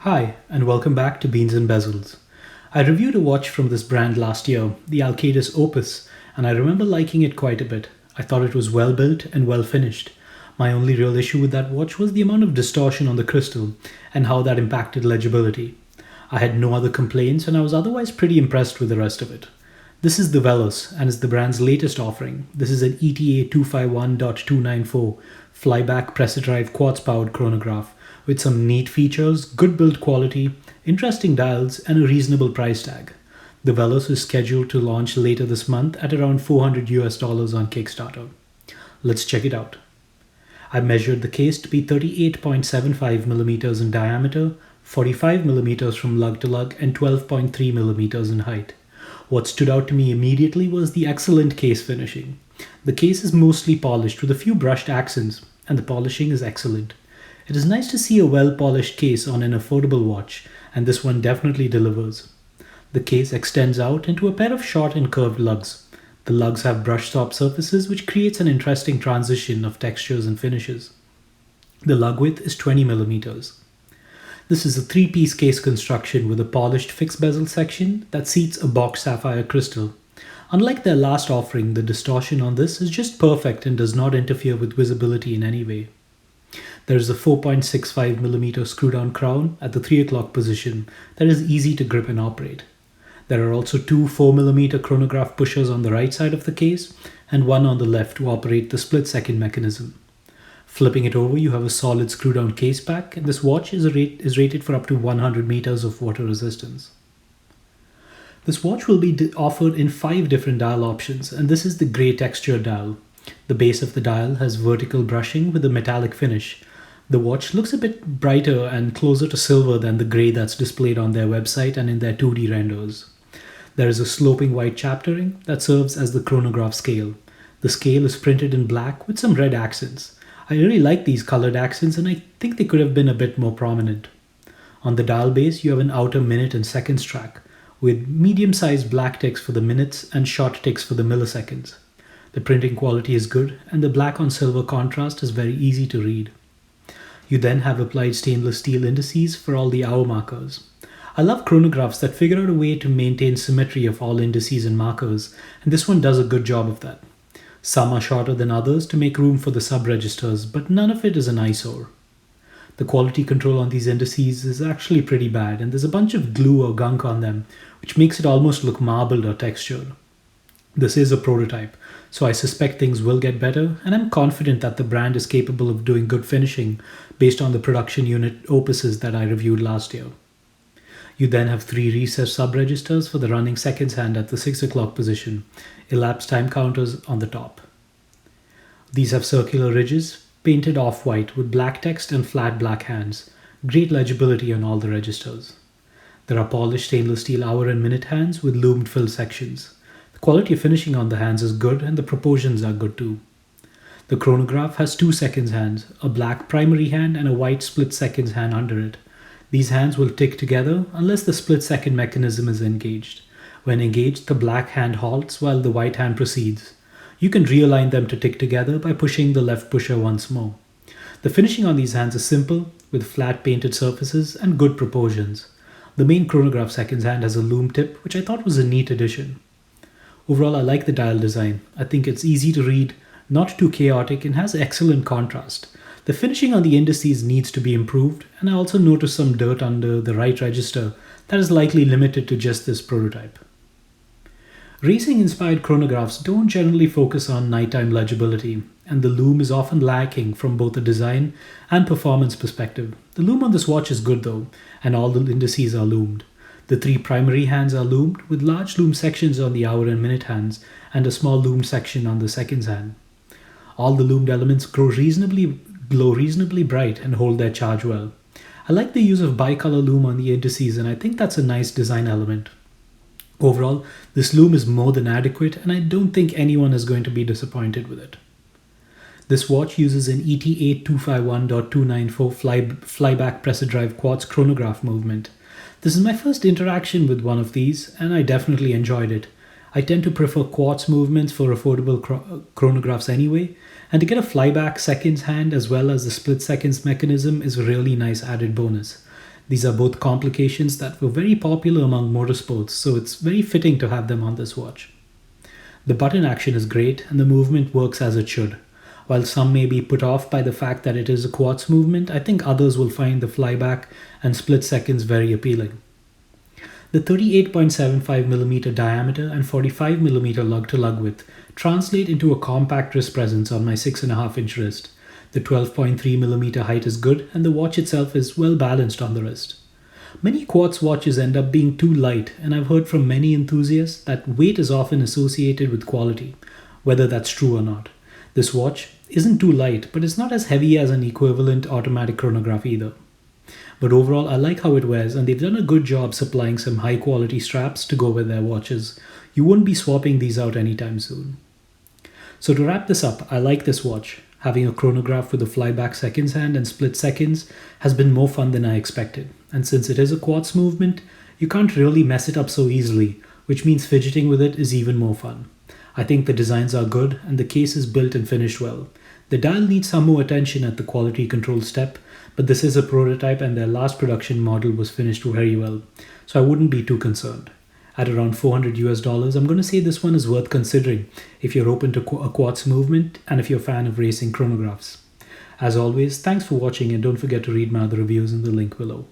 Hi, and welcome back to Beans and Bezels. I reviewed a watch from this brand last year, the Alcadus Opus, and I remember liking it quite a bit. I thought it was well built and well finished. My only real issue with that watch was the amount of distortion on the crystal and how that impacted legibility. I had no other complaints and I was otherwise pretty impressed with the rest of it. This is the Velos and is the brand's latest offering. This is an ETA 251.294 Flyback Precidrive quartz-powered chronograph with some neat features, good build quality, interesting dials, and a reasonable price tag. The Velos is scheduled to launch later this month at around $400 on Kickstarter. Let's check it out. I measured the case to be 38.75 millimeters in diameter, 45 millimeters from lug to lug, and 12.3 millimeters in height. What stood out to me immediately was the excellent case finishing. The case is mostly polished with a few brushed accents, and the polishing is excellent. It is nice to see a well-polished case on an affordable watch, and this one definitely delivers. The case extends out into a pair of short and curved lugs. The lugs have brushed-top surfaces, which creates an interesting transition of textures and finishes. The lug width is 20 millimeters. This is a three-piece case construction with a polished fixed bezel section that seats a boxed sapphire crystal. Unlike their last offering, the distortion on this is just perfect and does not interfere with visibility in any way. There is a 4.65mm screw-down crown at the 3 o'clock position that is easy to grip and operate. There are also two 4mm chronograph pushers on the right side of the case and one on the left to operate the split-second mechanism. Flipping it over, you have a solid screw-down case back, and this watch is rated for up to 100 meters of water resistance. This watch will be offered in 5 different dial options, and this is the grey texture dial. The base of the dial has vertical brushing with a metallic finish. The watch looks a bit brighter and closer to silver than the grey that's displayed on their website and in their 2D renders. There is a sloping white chaptering that serves as the chronograph scale. The scale is printed in black with some red accents. I really like these colored accents and I think they could have been a bit more prominent. On the dial base, you have an outer minute and seconds track with medium-sized black ticks for the minutes and short ticks for the milliseconds. The printing quality is good and the black on silver contrast is very easy to read. You then have applied stainless steel indices for all the hour markers. I love chronographs that figure out a way to maintain symmetry of all indices and markers, and this one does a good job of that. Some are shorter than others to make room for the sub-registers, but none of it is an eyesore. The quality control on these indices is actually pretty bad, and there's a bunch of glue or gunk on them, which makes it almost look marbled or textured. This is a prototype, so I suspect things will get better, and I'm confident that the brand is capable of doing good finishing based on the production unit opuses that I reviewed last year. You then have 3 recessed sub-registers for the running seconds hand at the 6 o'clock position, elapsed time counters on the top. These have circular ridges, painted off-white with black text and flat black hands. Great legibility on all the registers. There are polished stainless steel hour and minute hands with lumed fill sections. The quality of finishing on the hands is good and the proportions are good too. The chronograph has 2 seconds hands, a black primary hand and a white split seconds hand under it. These hands will tick together unless the split second mechanism is engaged. When engaged, the black hand halts while the white hand proceeds. You can realign them to tick together by pushing the left pusher once more. The finishing on these hands is simple, with flat painted surfaces and good proportions. The main chronograph seconds hand has a lume tip, which I thought was a neat addition. Overall, I like the dial design. I think it's easy to read, not too chaotic, and has excellent contrast. The finishing on the indices needs to be improved, and I also noticed some dirt under the right register that is likely limited to just this prototype. Racing-inspired chronographs don't generally focus on nighttime legibility, and the lume is often lacking from both a design and performance perspective. The lume on this watch is good though, and all the indices are lumed. The 3 primary hands are lumed, with large lume sections on the hour and minute hands, and a small lumed section on the seconds hand. All the lumed elements glow reasonably bright and hold their charge well. I like the use of bicolor lume on the indices, and I think that's a nice design element. Overall, this lume is more than adequate, and I don't think anyone is going to be disappointed with it. This watch uses an ETA 251.294 Flyback Precidrive quartz chronograph movement. This is my first interaction with one of these, and I definitely enjoyed it. I tend to prefer quartz movements for affordable chronographs anyway, and to get a flyback seconds hand as well as the split seconds mechanism is a really nice added bonus. These are both complications that were very popular among motorsports, so it's very fitting to have them on this watch. The button action is great and the movement works as it should. While some may be put off by the fact that it is a quartz movement, I think others will find the flyback and split seconds very appealing. The 38.75mm diameter and 45mm lug-to-lug width translate into a compact wrist presence on my 6.5-inch wrist. The 12.3mm height is good and the watch itself is well balanced on the wrist. Many quartz watches end up being too light, and I've heard from many enthusiasts that weight is often associated with quality, whether that's true or not. This watch isn't too light, but it's not as heavy as an equivalent automatic chronograph either. But overall, I like how it wears, and they've done a good job supplying some high quality straps to go with their watches. You won't be swapping these out anytime soon. So to wrap this up, I like this watch. Having a chronograph with a flyback seconds hand and split seconds has been more fun than I expected. And since it is a quartz movement, you can't really mess it up so easily, which means fidgeting with it is even more fun. I think the designs are good and the case is built and finished well. The dial needs some more attention at the quality control step, but this is a prototype and their last production model was finished very well, so I wouldn't be too concerned. At around $400, I'm going to say this one is worth considering if you're open to a quartz movement and if you're a fan of racing chronographs. As always, thanks for watching and don't forget to read my other reviews in the link below.